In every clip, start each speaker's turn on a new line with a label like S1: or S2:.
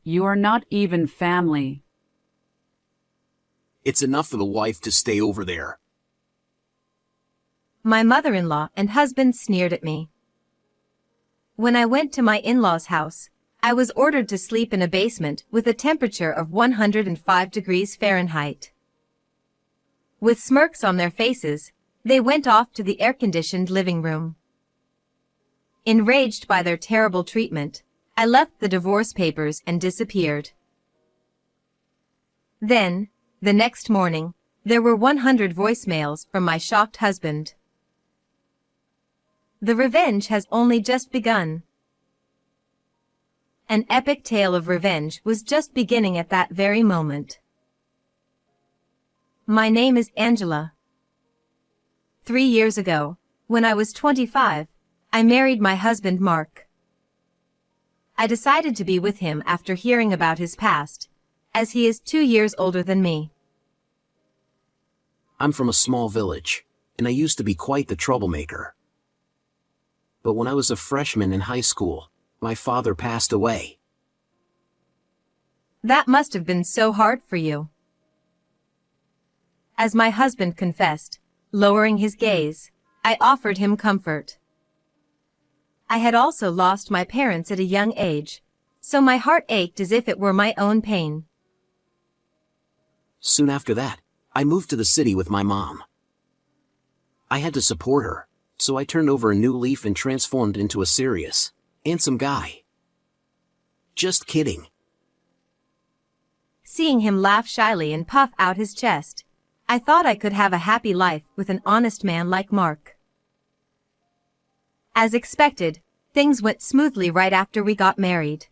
S1: You are not even family.
S2: It's enough for the wife to stay over there.
S3: My mother-in-law and husband sneered at me. When I went to my in-laws' house, I was ordered to sleep in a basement with a temperature of 105 degrees Fahrenheit. With smirks on their faces, they went off to the air-conditioned living room. Enraged by their terrible treatment, I left the divorce papers and disappeared. Then, the next morning, there were 100 voicemails from my shocked husband. The revenge has only just begun. An epic tale of revenge was just beginning at that very moment. My name is Angela. 3 years ago, when I was 25, I married my husband Mark. I decided to be with him after hearing about his past, as he is 2 years older than me.
S2: I'm from a small village, and I used to be quite the troublemaker. But when I was a freshman in high school, my father passed away.
S3: That must have been so hard for you. As my husband confessed, lowering his gaze, I offered him comfort. I had also lost my parents at a young age, so my heart ached as if it were my own pain.
S2: Soon after that, I moved to the city with my mom. I had to support her, so I turned over a new leaf and transformed into a serious, handsome guy. Just kidding.
S3: Seeing him laugh shyly and puff out his chest, I thought I could have a happy life with an honest man like Mark. As expected, things went smoothly right after we got married.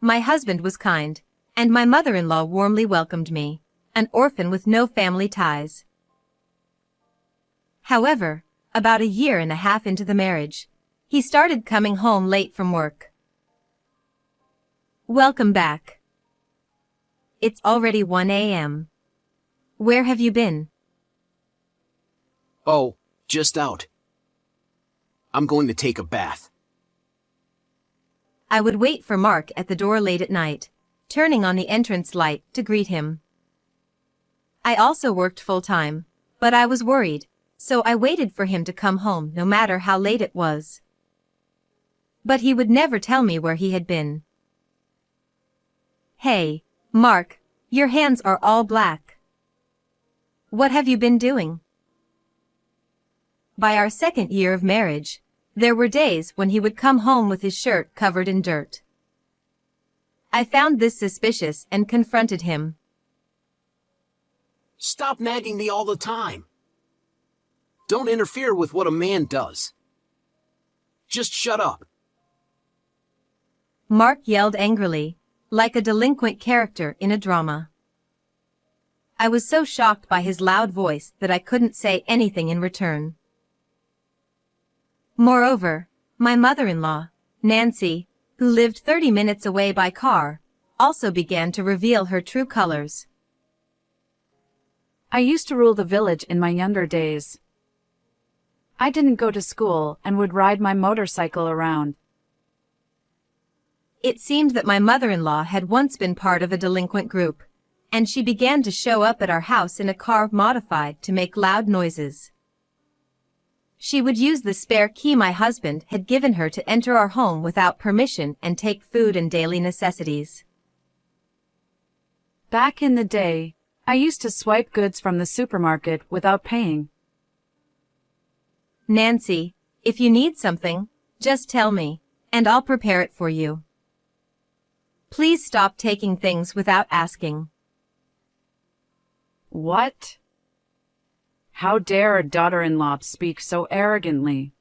S3: My husband was kind, and my mother-in-law warmly welcomed me, an orphan with no family ties. However, about a year and a half into the marriage, he started coming home late from work. Welcome back. It's already 1 a.m. Where have you been?
S2: Oh, just out. I'm going to take a bath.
S3: I would wait for Mark at the door late at night, turning on the entrance light to greet him. I also worked full-time, but I was worried, so I waited for him to come home no matter how late it was. But he would never tell me where he had been. Hey, Mark, your hands are all black. What have you been doing? By our second year of marriage, there were days when he would come home with his shirt covered in dirt. I found this suspicious and confronted him.
S2: Stop nagging me all the time. Don't interfere with what a man does. Just shut up.
S3: Mark yelled angrily, like a delinquent character in a drama. I was so shocked by his loud voice that I couldn't say anything in return. Moreover, my mother-in-law, Nancy, who lived 30 minutes away by car, also began to reveal her true colors.
S1: I used to rule the village in my younger days. I didn't go to school and would ride my motorcycle around.
S3: It seemed that my mother-in-law had once been part of a delinquent group, and she began to show up at our house in a car modified to make loud noises. She would use the spare key my husband had given her to enter our home without permission and take food and daily necessities.
S1: Back in the day, I used to swipe goods from the supermarket without paying.
S3: Nancy, if you need something, just tell me, and I'll prepare it for you. Please stop taking things without asking.
S1: What? How dare a daughter-in-law speak so arrogantly?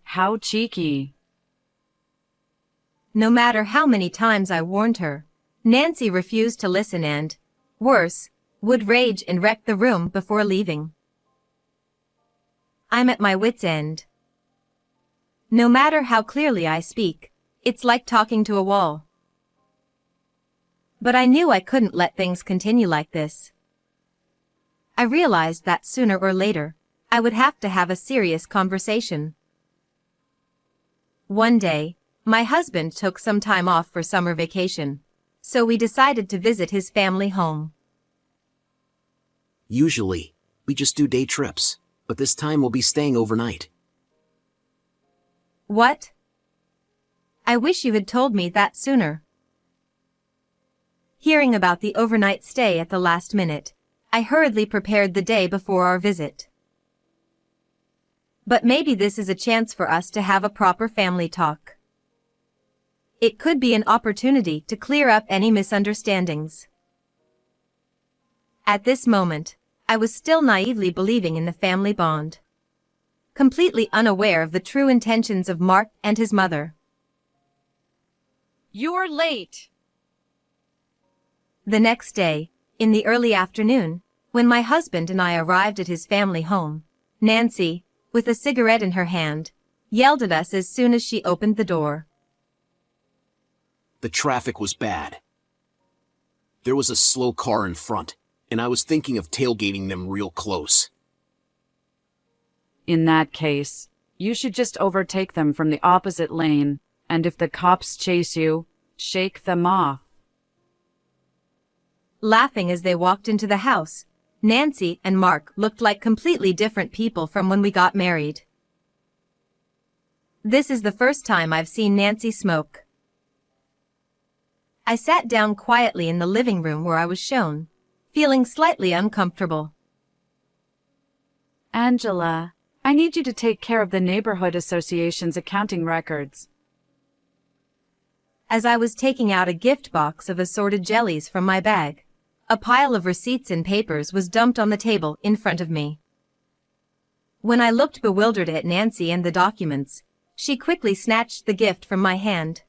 S1: How cheeky.
S3: No matter how many times I warned her, Nancy refused to listen and, worse, would rage and wreck the room before leaving. I'm at my wit's end. No matter how clearly I speak, it's like talking to a wall. But I knew I couldn't let things continue like this. I realized that sooner or later, I would have to have a serious conversation. One day, My husband took some time off for summer vacation, so we decided to visit his family home.
S2: Usually, we just do day trips, but this time we'll be staying overnight.
S3: What? I wish you had told me that sooner. Hearing about the overnight stay at the last minute, I hurriedly prepared the day before our visit. But maybe this is a chance for us to have a proper family talk. It could be an opportunity to clear up any misunderstandings. At this moment, I was still naively believing in the family bond, completely unaware of the true intentions of Mark and his mother.
S1: You're late.
S3: The next day, in the early afternoon, when my husband and I arrived at his family home, Nancy, with a cigarette in her hand, yelled at us as soon as she opened the door.
S2: The traffic was bad. There was a slow car in front, and I was thinking of tailgating them real close.
S1: In that case, you should just overtake them from the opposite lane, and if the cops chase you, shake them off.
S3: Laughing as they walked into the house, Nancy and Mark looked like completely different people from when we got married. This is the first time I've seen Nancy smoke. I sat down quietly in the living room where I was shown, feeling slightly uncomfortable.
S1: Angela, I need you to take care of the neighborhood association's accounting records.
S3: As I was taking out a gift box of assorted jellies from my bag, a pile of receipts and papers was dumped on the table in front of me. When I looked bewildered at Nancy and the documents, she quickly snatched the gift from my hand.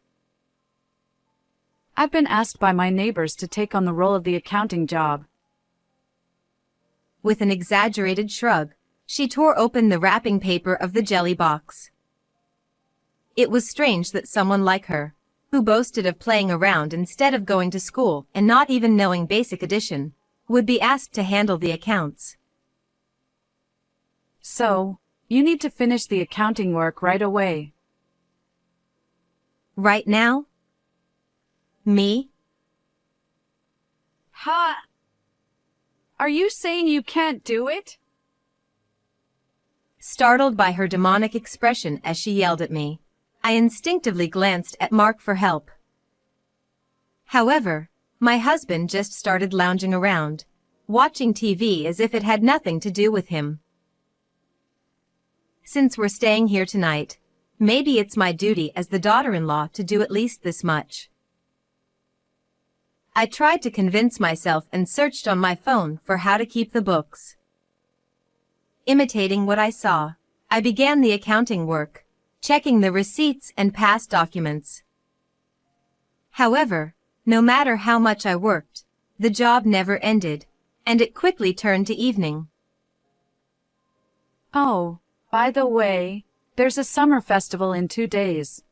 S1: I've been asked by my neighbors to take on the role of the accounting job.
S3: With an exaggerated shrug, she tore open the wrapping paper of the jelly box. It was strange that someone like her, who boasted of playing around instead of going to school and not even knowing basic addition, would be asked to handle the accounts.
S1: So, you need to finish the accounting work right away.
S3: Right now? Me?
S1: Ha! Are you saying you can't do it?
S3: Startled by her demonic expression as she yelled at me, I instinctively glanced at Mark for help. However, my husband just started lounging around, watching TV as if it had nothing to do with him. Since we're staying here tonight, maybe it's my duty as the daughter-in-law to do at least this much. I tried to convince myself and searched on my phone for how to keep the books. Imitating what I saw, I began the accounting work, checking the receipts and past documents. However, no matter how much I worked, the job never ended, and it quickly turned to evening.
S1: Oh, by the way, there's a summer festival in 2 days.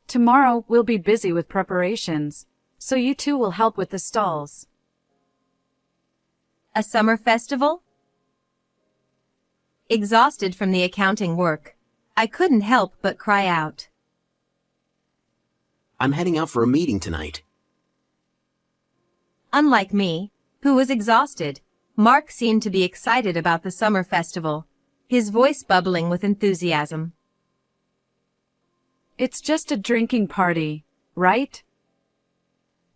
S1: Tomorrow we'll be busy with preparations, so you two will help with the stalls.
S3: A summer festival? Exhausted from the accounting work, I couldn't help but cry out.
S2: I'm heading out for a meeting tonight.
S3: Unlike me, who was exhausted, Mark seemed to be excited about the summer festival, his voice bubbling with enthusiasm.
S1: It's just a drinking party, right?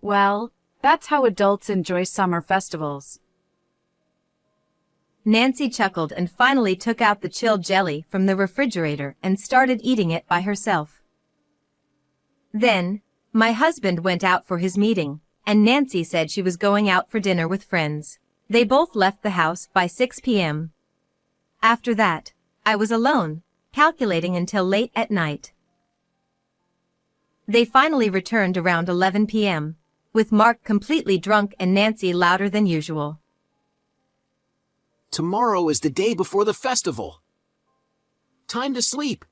S1: Well, that's how adults enjoy summer festivals.
S3: Nancy chuckled and finally took out the chilled jelly from the refrigerator and started eating it by herself. Then, my husband went out for his meeting, and Nancy said she was going out for dinner with friends. They both left the house by 6 p.m. After that, I was alone, calculating until late at night. They finally returned around 11 p.m., with Mark completely drunk and Nancy louder than usual.
S2: Tomorrow is the day before the festival. Time to sleep.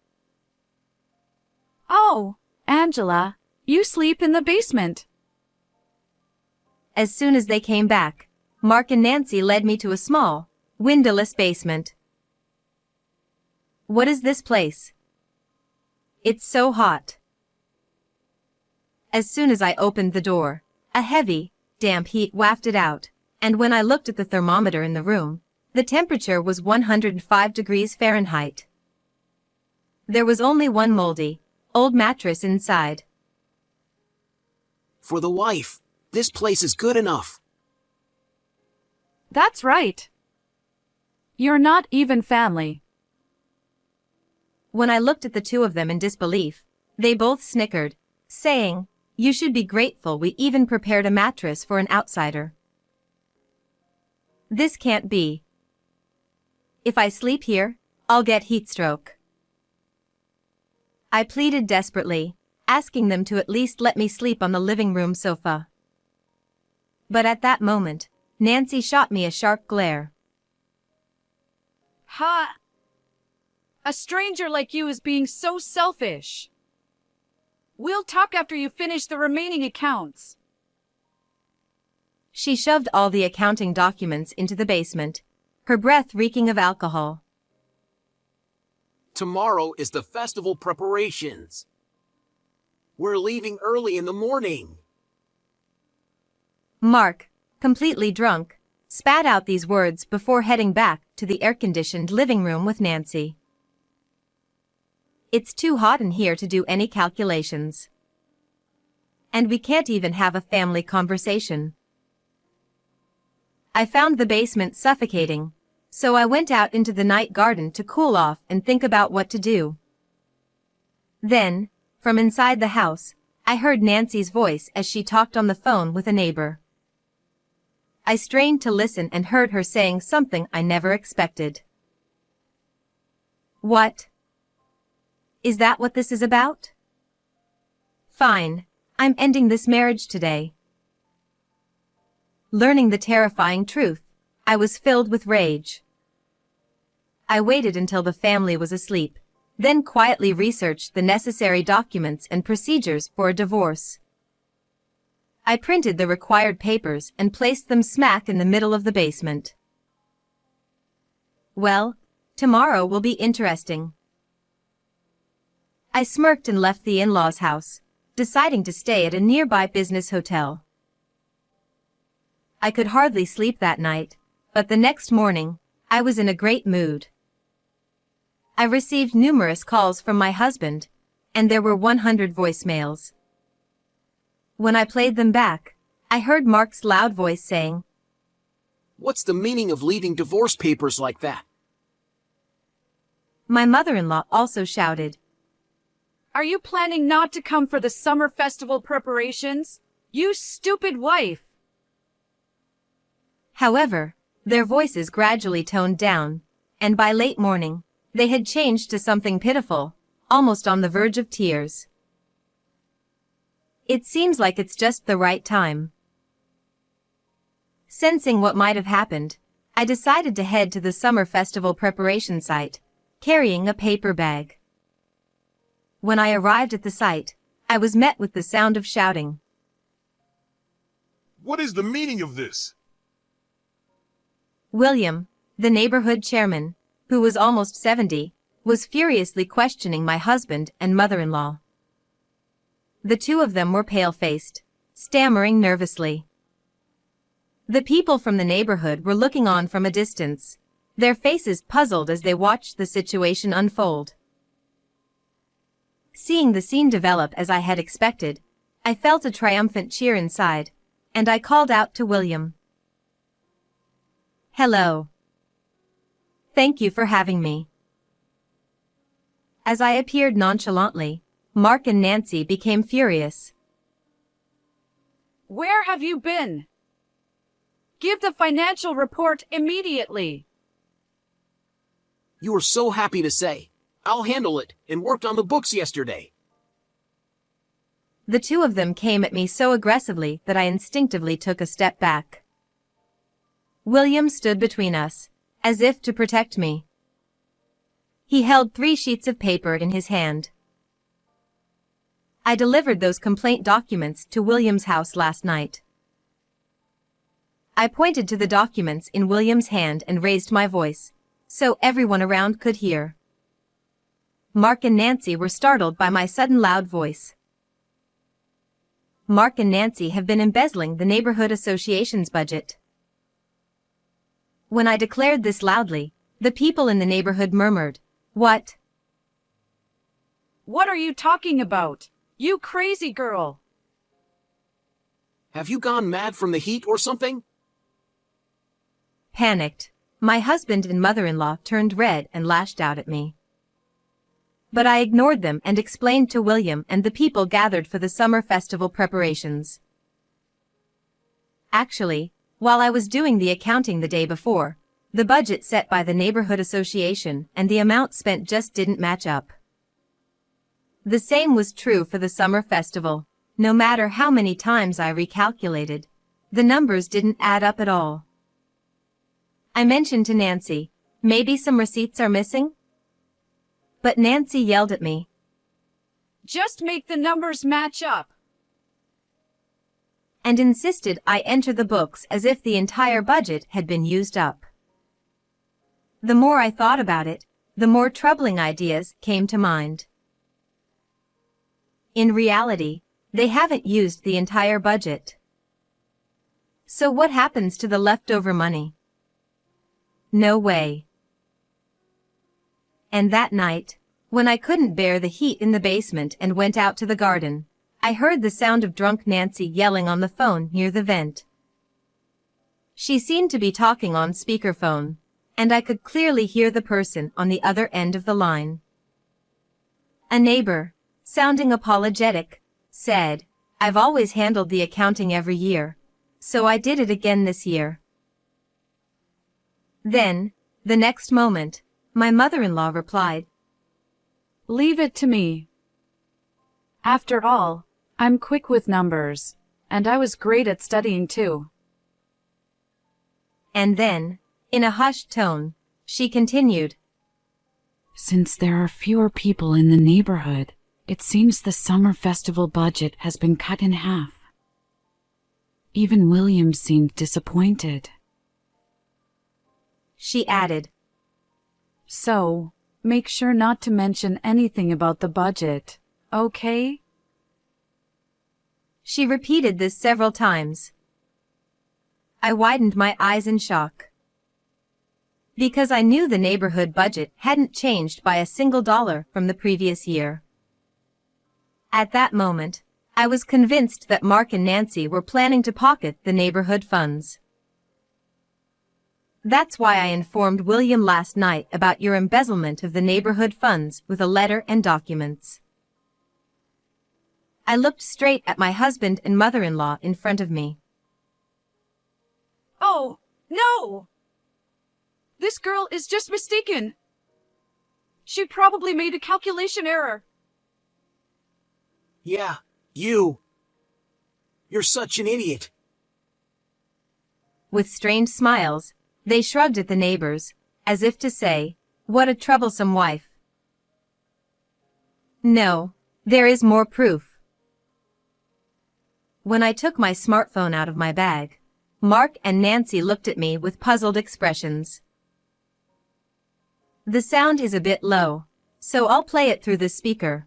S1: Oh, Angela, you sleep in the basement.
S3: As soon as they came back, Mark and Nancy led me to a small, windowless basement. What is this place? It's so hot. As soon as I opened the door, a heavy, damp heat wafted out, and when I looked at the thermometer in the room, the temperature was 105 degrees Fahrenheit. There was only one moldy, old mattress inside.
S2: For the wife, this place is good enough.
S1: That's right. You're not even family.
S3: When I looked at the two of them in disbelief, they both snickered, saying, "You should be grateful we even prepared a mattress for an outsider. This can't be. If I sleep here, I'll get heat stroke." I pleaded desperately, asking them to at least let me sleep on the living room sofa. But at that moment, Nancy shot me a sharp glare.
S1: Ha! A stranger like you is being so selfish. We'll talk after you finish the remaining accounts.
S3: She shoved all the accounting documents into the basement, her breath reeking of alcohol.
S2: Tomorrow is the festival preparations. We're leaving early in the morning.
S3: Mark, completely drunk, spat out these words before heading back to the air-conditioned living room with Nancy. It's too hot in here to do any calculations. And we can't even have a family conversation. I found the basement suffocating, so I went out into the night garden to cool off and think about what to do. Then, from inside the house, I heard Nancy's voice as she talked on the phone with a neighbor. I strained to listen and heard her saying something I never expected. "What? Is that what this is about? Fine, I'm ending this marriage today." Learning the terrifying truth, I was filled with rage. I waited until the family was asleep, then quietly researched the necessary documents and procedures for a divorce. I printed the required papers and placed them smack in the middle of the basement. Well, tomorrow will be interesting. I smirked and left the in-laws' house, deciding to stay at a nearby business hotel. I could hardly sleep that night, but the next morning, I was in a great mood. I received numerous calls from my husband, and there were 100 voicemails. When I played them back, I heard Mark's loud voice saying,
S2: What's the meaning of leaving divorce papers like that?
S3: My mother-in-law also shouted,
S1: Are you planning not to come for the summer festival preparations? You stupid wife!
S3: However, their voices gradually toned down, and by late morning, they had changed to something pitiful, almost on the verge of tears. It seems like it's just the right time. Sensing what might have happened, I decided to head to the summer festival preparation site, carrying a paper bag. When I arrived at the site, I was met with the sound of shouting.
S4: What is the meaning of this?
S3: William, the neighborhood chairman, who was almost 70, was furiously questioning my husband and mother-in-law. The two of them were pale-faced, stammering nervously. The people from the neighborhood were looking on from a distance, their faces puzzled as they watched the situation unfold. Seeing the scene develop as I had expected, I felt a triumphant cheer inside, and I called out to William. Hello. Thank you for having me. As I appeared nonchalantly, Mark and Nancy became furious.
S1: Where have you been? Give the financial report immediately.
S2: You were so happy to say, I'll handle it, and worked on the books yesterday.
S3: The two of them came at me so aggressively that I instinctively took a step back. William stood between us, as if to protect me. He held 3 sheets of paper in his hand. I delivered those complaint documents to William's house last night. I pointed to the documents in William's hand and raised my voice, so everyone around could hear. Mark and Nancy were startled by my sudden loud voice. Mark and Nancy have been embezzling the neighborhood association's budget. When I declared this loudly, the people in the neighborhood murmured, "What?
S1: What are you talking about? You crazy girl!
S2: Have you gone mad from the heat or something?
S3: Panicked, my husband and mother-in-law turned red and lashed out at me. But I ignored them and explained to William and the people gathered for the summer festival preparations. Actually, while I was doing the accounting the day before, the budget set by the neighborhood association and the amount spent just didn't match up. The same was true for the summer festival. No matter how many times I recalculated, the numbers didn't add up at all. I mentioned to Nancy, maybe some receipts are missing? But Nancy yelled at me.
S1: Just make the numbers match up!
S3: And insisted I enter the books as if the entire budget had been used up. The more I thought about it, the more troubling ideas came to mind. In reality, they haven't used the entire budget. So what happens to the leftover money? No way. And that night, when I couldn't bear the heat in the basement and went out to the garden, I heard the sound of drunk Nancy yelling on the phone near the vent. She seemed to be talking on speakerphone, and I could clearly hear the person on the other end of the line. A neighbor, sounding apologetic, said, "I've always handled the accounting every year, so I did it again this year." Then, the next moment, my mother-in-law replied,
S1: Leave it to me. After all, I'm quick with numbers, and I was great at studying too.
S3: And then, in a hushed tone, she continued,
S1: Since there are fewer people in the neighborhood, it seems the summer festival budget has been cut in half. Even William seemed disappointed.
S3: She added,
S1: So, make sure not to mention anything about the budget, okay?
S3: She repeated this several times. I widened my eyes in shock. Because I knew the neighborhood budget hadn't changed by a single dollar from the previous year. At that moment, I was convinced that Mark and Nancy were planning to pocket the neighborhood funds. That's why I informed William last night about your embezzlement of the neighborhood funds with a letter and documents. I looked straight at my husband and mother-in-law in front of me.
S1: Oh, no! This girl is just mistaken. She probably made a calculation error.
S2: Yeah, you. You're such an idiot.
S3: With strained smiles, they shrugged at the neighbors, as if to say, what a troublesome wife. No, there is more proof. When I took my smartphone out of my bag, Mark and Nancy looked at me with puzzled expressions. The sound is a bit low, so I'll play it through the speaker.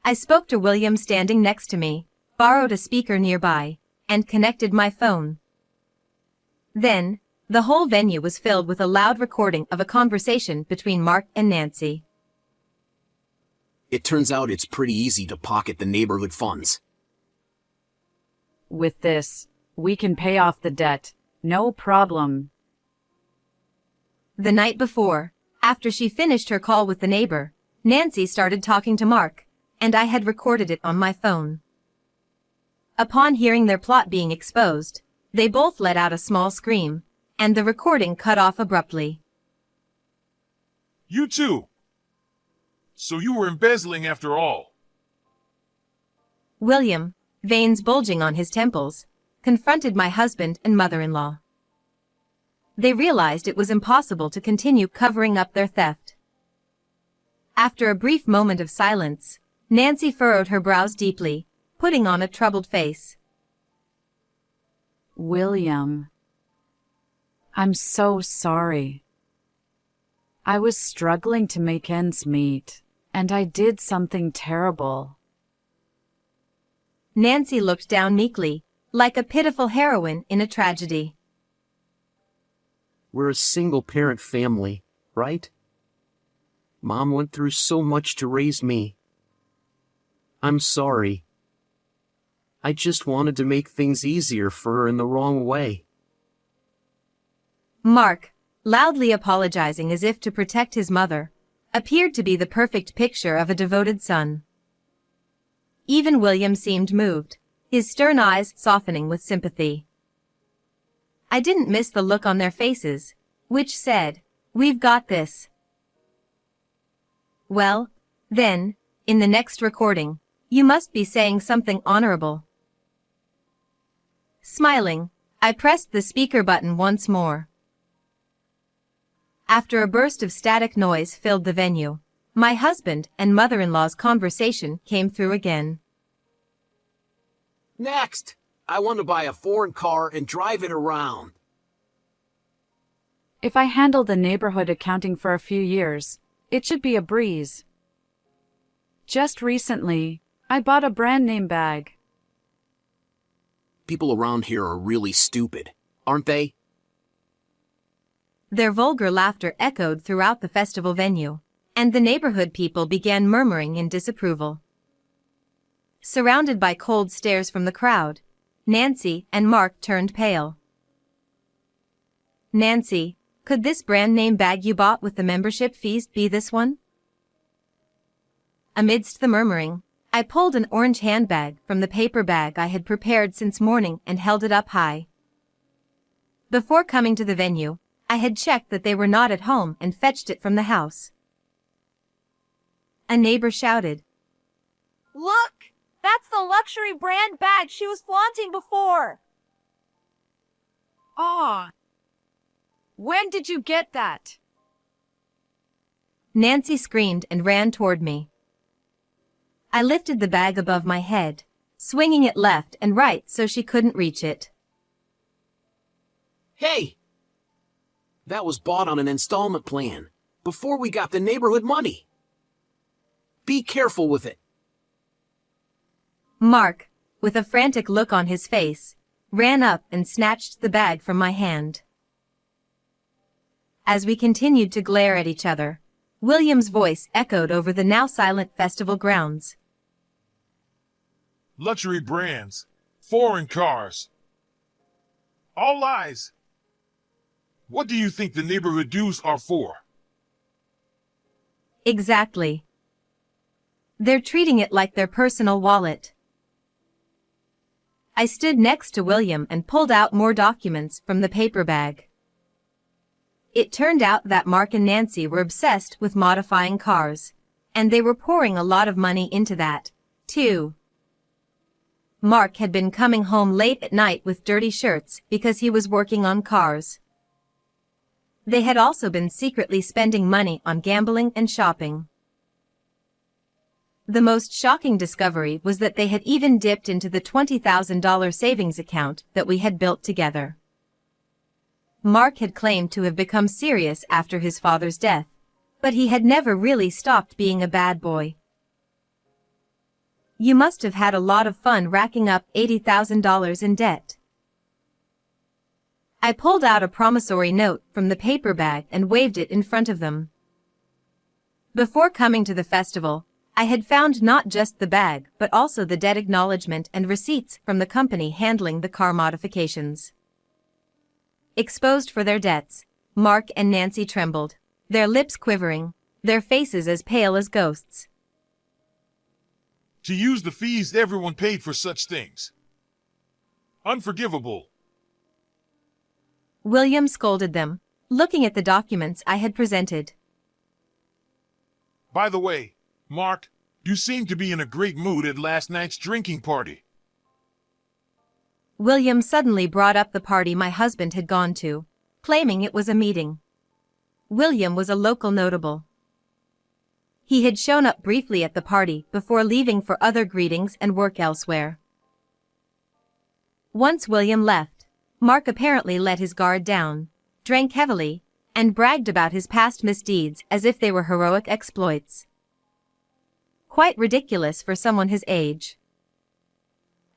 S3: I spoke to William standing next to me, borrowed a speaker nearby, and connected my phone. Then, the whole venue was filled with a loud recording of a conversation between Mark and Nancy.
S2: It turns out it's pretty easy to pocket the neighborhood funds.
S1: With this, we can pay off the debt. No problem.
S3: The night before, after she finished her call with the neighbor, Nancy started talking to Mark, and I had recorded it on my phone. Upon hearing their plot being exposed, they both let out a small scream, and the recording cut off abruptly.
S4: You too. So you were embezzling after all.
S3: William, veins bulging on his temples, confronted my husband and mother-in-law. They realized it was impossible to continue covering up their theft. After a brief moment of silence, Nancy furrowed her brows deeply, putting on a troubled face.
S1: William, I'm so sorry. I was struggling to make ends meet, and I did something terrible.
S3: Nancy looked down meekly, like a pitiful heroine in a tragedy.
S2: We're a single-parent family, right? Mom went through so much to raise me. I'm sorry. I just wanted to make things easier for her in the wrong way.
S3: Mark, loudly apologizing as if to protect his mother, appeared to be the perfect picture of a devoted son. Even William seemed moved, his stern eyes softening with sympathy. I didn't miss the look on their faces, which said, "We've got this." Well, then, in the next recording, you must be saying something honorable. Smiling, I pressed the speaker button once more. After a burst of static noise filled the venue, my husband and mother-in-law's conversation came through again.
S2: Next, I want to buy a foreign car and drive it around.
S1: If I handle the neighborhood accounting for a few years, it should be a breeze. Just recently, I bought a brand name bag.
S2: People around here are really stupid, aren't they?
S3: Their vulgar laughter echoed throughout the festival venue, and the neighborhood people began murmuring in disapproval. Surrounded by cold stares from the crowd, Nancy and Mark turned pale. Nancy, could this brand name bag you bought with the membership fees be this one? Amidst the murmuring, I pulled an orange handbag from the paper bag I had prepared since morning and held it up high. Before coming to the venue, I had checked that they were not at home and fetched it from the house. A neighbor shouted,
S5: Look! That's the luxury brand bag she was flaunting before!
S1: Aw! When did you get that?
S3: Nancy screamed and ran toward me. I lifted the bag above my head, swinging it left and right so she couldn't reach it.
S2: Hey! That was bought on an installment plan, before we got the neighborhood money. Be careful with it.
S3: Mark, with a frantic look on his face, ran up and snatched the bag from my hand. As we continued to glare at each other, William's voice echoed over the now silent festival grounds.
S4: Luxury brands, foreign cars. All lies. What do you think the neighborhood dues are for?
S3: Exactly. They're treating it like their personal wallet. I stood next to William and pulled out more documents from the paper bag. It turned out that Mark and Nancy were obsessed with modifying cars, and they were pouring a lot of money into that, too. Mark had been coming home late at night with dirty shirts because he was working on cars. They had also been secretly spending money on gambling and shopping. The most shocking discovery was that they had even dipped into the $20,000 savings account that we had built together. Mark had claimed to have become serious after his father's death, but he had never really stopped being a bad boy. You must have had a lot of fun racking up $80,000 in debt. I pulled out a promissory note from the paper bag and waved it in front of them. Before coming to the festival, I had found not just the bag but also the debt acknowledgement and receipts from the company handling the car modifications. Exposed for their debts, Mark and Nancy trembled, their lips quivering, their faces as pale as ghosts.
S4: To use the fees everyone paid for such things. Unforgivable.
S3: William scolded them, looking at the documents I had presented.
S4: By the way, Mark, you seem to be in a great mood at last night's drinking party.
S3: William suddenly brought up the party my husband had gone to, claiming it was a meeting. William was a local notable. He had shown up briefly at the party before leaving for other greetings and work elsewhere. Once William left, Mark apparently let his guard down, drank heavily, and bragged about his past misdeeds as if they were heroic exploits. Quite ridiculous for someone his age.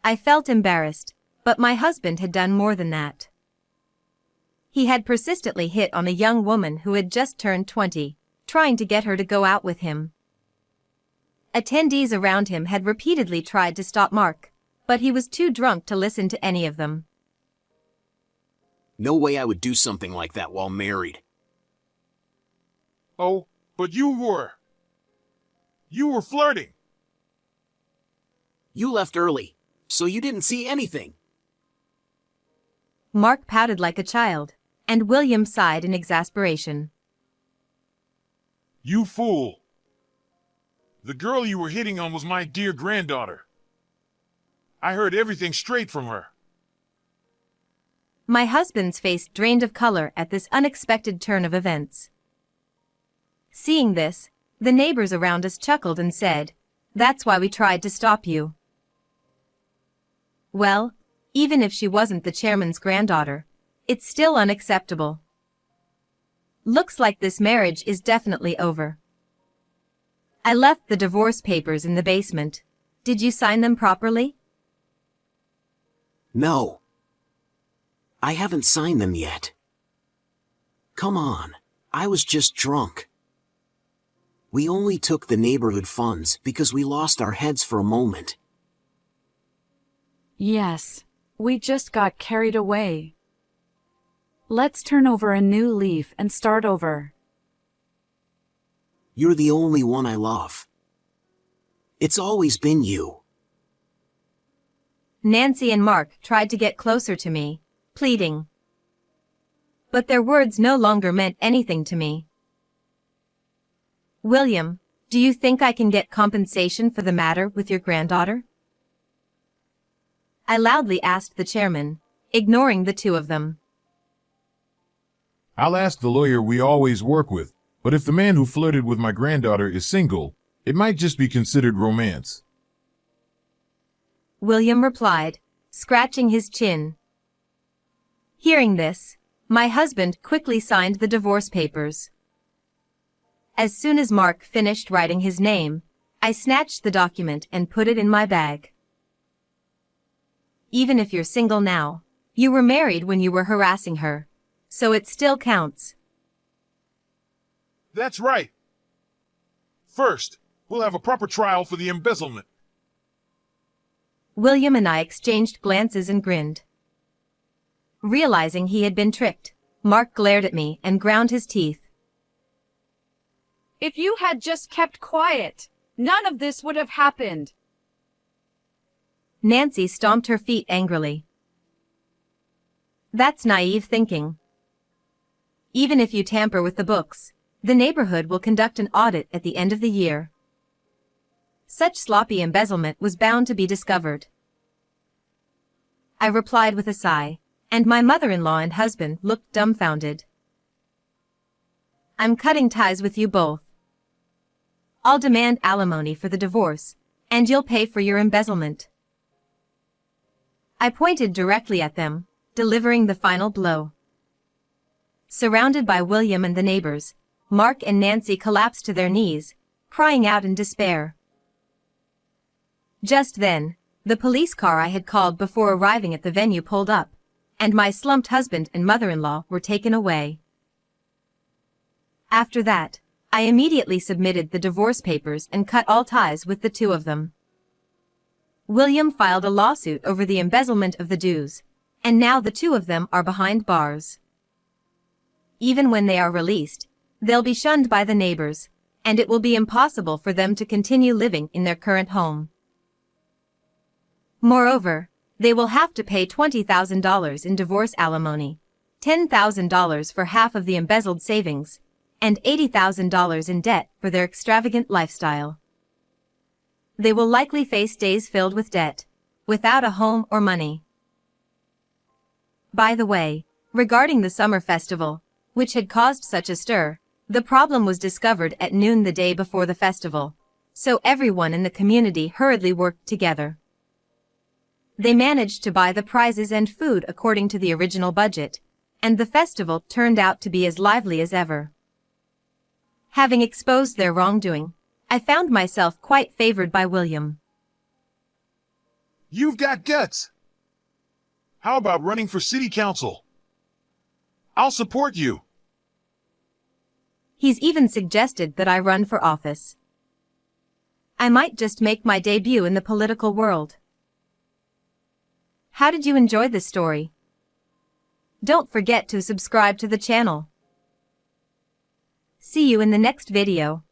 S3: I felt embarrassed, but my husband had done more than that. He had persistently hit on a young woman who had just turned 20, trying to get her to go out with him. Attendees around him had repeatedly tried to stop Mark, but he was too drunk to listen to any of them.
S2: No way I would do something like that while married.
S4: Oh, but you were flirting.
S2: You left early, so you didn't see anything.
S3: Mark pouted like a child, and William sighed in exasperation.
S4: You fool. The girl you were hitting on was my dear granddaughter. I heard everything straight from her.
S3: My husband's face drained of color at this unexpected turn of events. Seeing this, the neighbors around us chuckled and said, "That's why we tried to stop you." Well, even if she wasn't the chairman's granddaughter, it's still unacceptable. Looks like this marriage is definitely over. I left the divorce papers in the basement. Did you sign them properly?
S2: No. I haven't signed them yet. Come on, I was just drunk. We only took the neighborhood funds because we lost our heads for a moment.
S1: Yes, we just got carried away. Let's turn over a new leaf and start over.
S2: You're the only one I love. It's always been you.
S3: Nancy and Mark tried to get closer to me, pleading. But their words no longer meant anything to me. "William, do you think I can get compensation for the matter with your granddaughter?" I loudly asked the chairman, ignoring the two of them.
S4: I'll ask the lawyer we always work with, but if the man who flirted with my granddaughter is single, it might just be considered romance.
S3: William replied, scratching his chin. Hearing this, my husband quickly signed the divorce papers. As soon as Mark finished writing his name, I snatched the document and put it in my bag. Even if you're single now, you were married when you were harassing her, so it still counts.
S4: That's right. First, we'll have a proper trial for the embezzlement.
S3: William and I exchanged glances and grinned. Realizing he had been tricked, Mark glared at me and ground his teeth.
S5: If you had just kept quiet, none of this would have happened.
S3: Nancy stomped her feet angrily. That's naive thinking. Even if you tamper with the books, the neighborhood will conduct an audit at the end of the year. Such sloppy embezzlement was bound to be discovered. I replied with a sigh, and my mother-in-law and husband looked dumbfounded. I'm cutting ties with you both. I'll demand alimony for the divorce, and you'll pay for your embezzlement. I pointed directly at them, delivering the final blow. Surrounded by William and the neighbors, Mark and Nancy collapsed to their knees, crying out in despair. Just then, the police car I had called before arriving at the venue pulled up, and my slumped husband and mother-in-law were taken away. After that, I immediately submitted the divorce papers and cut all ties with the two of them. William filed a lawsuit over the embezzlement of the dues, and now the two of them are behind bars. Even when they are released, they'll be shunned by the neighbors, and it will be impossible for them to continue living in their current home. Moreover, they will have to pay $20,000 in divorce alimony, $10,000 for half of the embezzled savings, and $80,000 in debt for their extravagant lifestyle. They will likely face days filled with debt, without a home or money. By the way, regarding the summer festival, which had caused such a stir, the problem was discovered at noon the day before the festival, so everyone in the community hurriedly worked together. They managed to buy the prizes and food according to the original budget, and the festival turned out to be as lively as ever. Having exposed their wrongdoing, I found myself quite favored by William.
S4: You've got guts. How about running for city council? I'll support you.
S3: He's even suggested that I run for office. I might just make my debut in the political world. How did you enjoy this story? Don't forget to subscribe to the channel. See you in the next video.